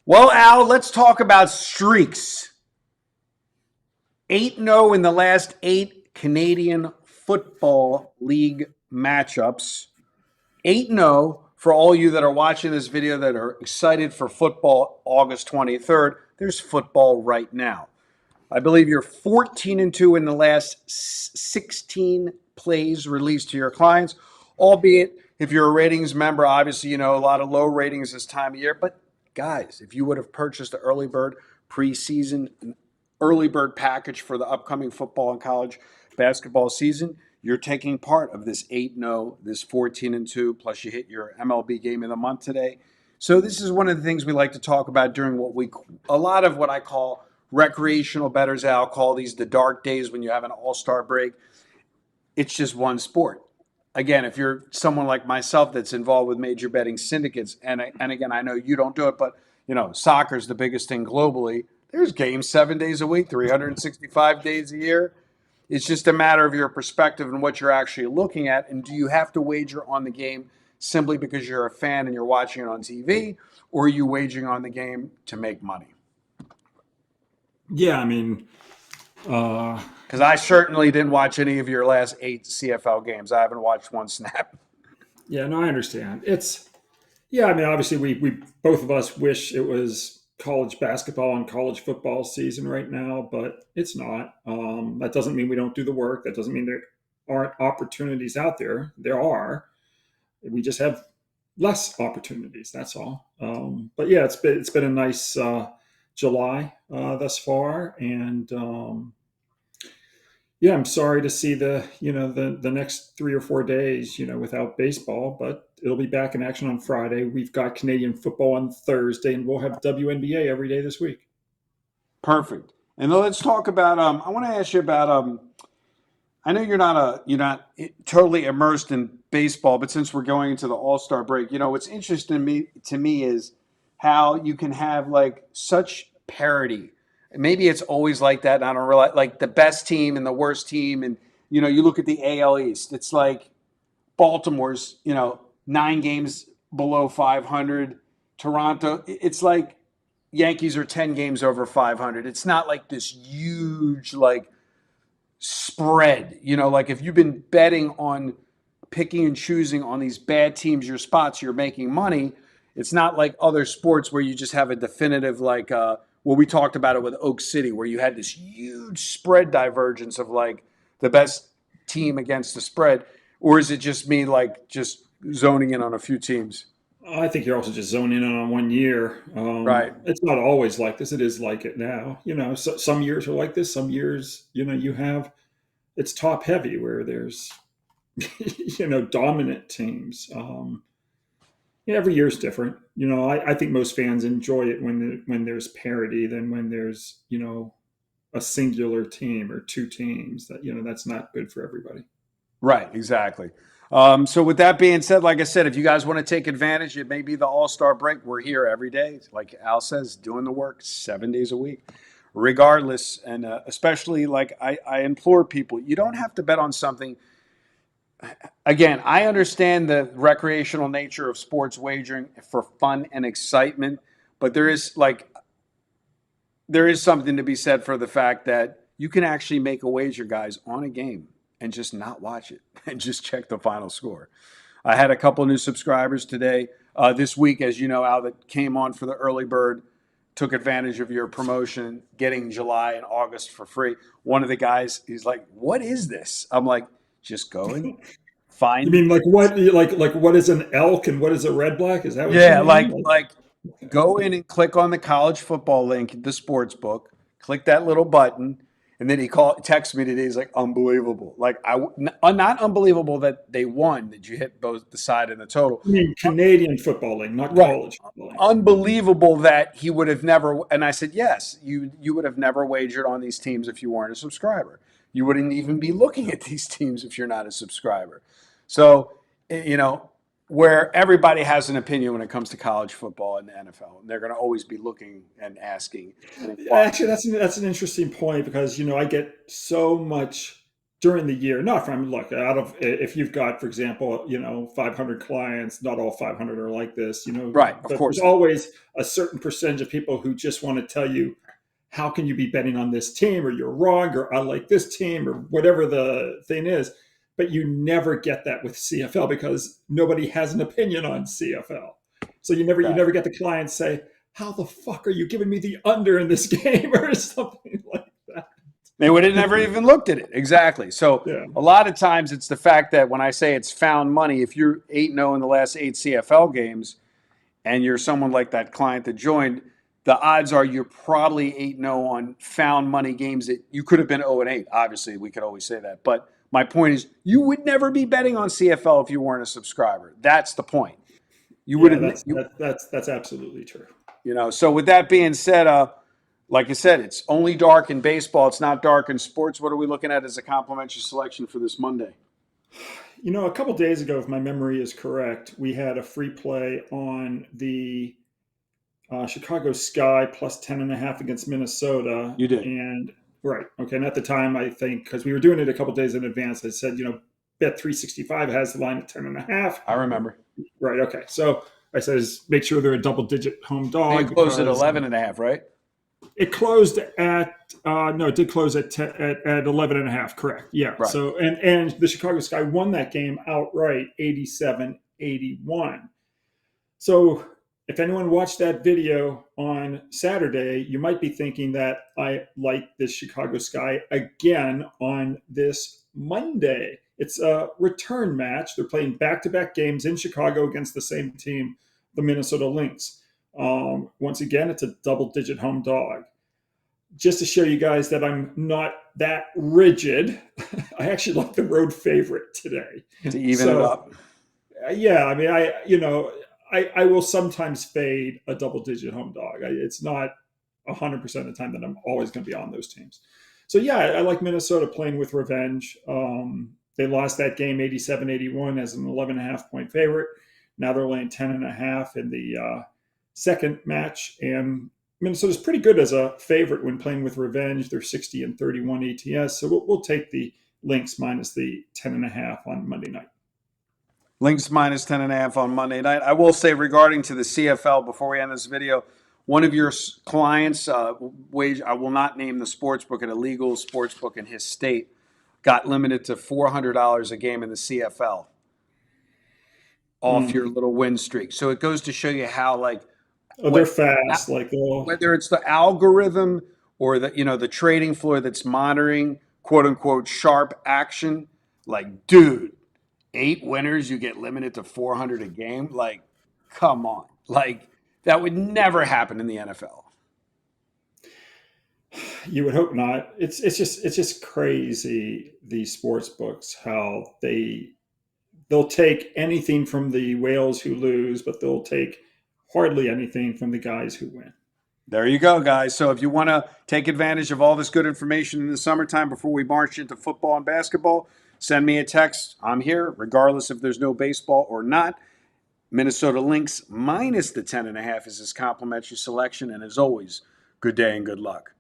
Well, Al, let's talk about streaks. 8-0 in the last eight Canadian Football League matchups. 8-0 for all you that are watching this video that are excited for football August 23rd. There's football right now. I believe you're 14-2 in the last 16 plays released to your clients, albeit if you're a ratings member, obviously you know a lot of low ratings this time of year. But guys, if you would have purchased the early bird preseason early bird package for the upcoming football and college basketball season, you're taking part of this 8-0, this 14-2, plus you hit your MLB game of the month today. So this is one of the things we like to talk about during a lot of what I call recreational bettors. I'll call these the dark days when you have an all-star break. It's just one sport. Again, if you're someone like myself that's involved with major betting syndicates, and again, I know you don't do it, but you know, soccer's the biggest thing globally. There's games 7 days a week, 365 days a year. It's just a matter of your perspective and what you're actually looking at. And do you have to wager on the game simply because you're a fan and you're watching it on TV, or are you wagering on the game to make money? Yeah, I mean, uh, Because I certainly didn't watch any of your last eight CFL games. I haven't watched one snap. yeah, no, I understand. Yeah, I mean, obviously, we both of us wish it was college basketball and college football season right now, but it's not. That doesn't mean we don't do the work. That doesn't mean there aren't opportunities out there. There are. We just have less opportunities. That's all. But yeah, it's been a nice July thus far, and yeah, I'm sorry to see the next 3 or 4 days without baseball, but it'll be back in action on Friday. We've got Canadian football on Thursday, and we'll have WNBA every day this week. Perfect. And then let's talk about. I want to ask you about. I know you're not totally immersed in baseball, but since we're going into the All Star break, what's interesting to me is how you can have like such parity. Maybe it's always like that. And I don't realize like the best team and the worst team, and you look at the AL East. It's like Baltimore's 9 games below 500. Toronto, it's like Yankees are 10 games over 500. It's not like this huge like spread. Like if you've been betting on picking and choosing on these bad teams, your spots, you're making money. It's not like other sports where you just have a definitive like well, we talked about it with Oak City where you had this huge spread divergence of like the best team against the spread, or is it just me like just zoning in on a few teams? I think you're also just zoning in on one year. Right. It's not always like this. It is like it now. Some years are like this. Some years, you have it's top heavy where there's dominant teams. Yeah, every year is different. I think most fans enjoy it when there's parity than when there's a singular team or two teams. That's not good for everybody. Right, exactly. So with that being said, like I said, if you guys want to take advantage, it may be the All-Star break. We're here every day, like Al says, doing the work 7 days a week, regardless. And especially like I implore people, you don't have to bet on something. Again, I understand the recreational nature of sports wagering for fun and excitement, but there is something to be said for the fact that you can actually make a wager, guys, on a game and just not watch it and just check the final score. I had a couple new subscribers today, this week, as you know, Al, that came on for the early bird, took advantage of your promotion, getting July and August for free. One of the guys, he's like, "What is this?" I'm like, "Just go and You find." mean like what? Like what is an elk and what is a red black? Is that what you Yeah, mean? like go in and click on the college football link, the sports book, click that little button, and then text me today. He's like, unbelievable. Like not unbelievable that they won, that you hit both the side and the total. You mean Canadian football league, not Right. college football league. Unbelievable that he would have never, and I said, yes, you would have never wagered on these teams if you weren't a subscriber. You wouldn't even be looking at these teams if you're not a subscriber. So, you know, where everybody has an opinion when it comes to college football and the NFL, and they're going to always be looking and asking and inquiring. Actually, that's an interesting point because I get so much. during the year, not from look out of if you've got, for example, 500 clients, not all 500 are like this, Right, of but there's course not. always a certain percentage of people who just want to tell you how can you be betting on this team, or you're wrong, or I like this team, or whatever the thing is. But you never get that with CFL because nobody has an opinion on CFL. So you never get the clients say, how the fuck are you giving me the under in this game or something like that. They would have never even looked at it. Exactly. So Yeah. a lot of times it's the fact that when I say it's found money, if you're 8-0 in the last 8 CFL games and you're someone like that client that joined, the odds are you're probably 8-0 on found money games that you could have been 0-8. Obviously, we could always say that. But my point is, you would never be betting on CFL if you weren't a subscriber. That's the point. You would Yeah, have, that's absolutely true. So with that being said, like I said, it's only dark in baseball. It's not dark in sports. What are we looking at as a complimentary selection for this Monday? A couple days ago, if my memory is correct, we had a free play on the Chicago Sky plus 10.5 against Minnesota. You did. And right. Okay. And at the time, I think, because we were doing it a couple days in advance, I said, Bet 365 has the line at 10.5. I remember. Right. Okay. So I says, make sure they're a double digit home dog. They closed at 11.5, right? It closed at no, it did close at 11.5. Correct. Yeah. Right. So and the Chicago Sky won that game outright, 87-81. So if anyone watched that video on Saturday, you might be thinking that I like this Chicago Sky again on this Monday. It's a return match. They're playing back-to-back games in Chicago against the same team, the Minnesota Lynx. Once again, it's a double-digit home dog. Just to show you guys that I'm not that rigid, I actually like the road favorite today. To even it up. Yeah, I mean, I will sometimes fade a double-digit home dog. It's not 100% of the time that I'm always going to be on those teams. So, yeah, I like Minnesota playing with revenge. They lost that game 87-81 as an 11.5 point favorite. Now they're laying 10.5 in the second match. And Minnesota's pretty good as a favorite when playing with revenge. They're 60-31 ATS. So we'll take the Lynx minus the 10.5 on Monday night. Lynx minus 10.5 on Monday night. I will say regarding to the CFL before we end this video, one of your clients, wage, I will not name the sports book, an illegal sports book in his state, got limited to $400 a game in the CFL off your little win streak. So it goes to show you how they're fast. Whether it's the algorithm or the trading floor that's monitoring quote unquote sharp action, dude, 8 winners, you get limited to 400 a game. Come on. That would never happen in the NFL. You would hope not. It's just crazy, these sports books, how they'll take anything from the whales who lose, but they'll take hardly anything from the guys who win. There you go, guys. So if you want to take advantage of all this good information in the summertime before we march into football and basketball, send me a text. I'm here, regardless if there's no baseball or not. Minnesota Lynx minus the 10.5 is his complimentary selection. And as always, good day and good luck.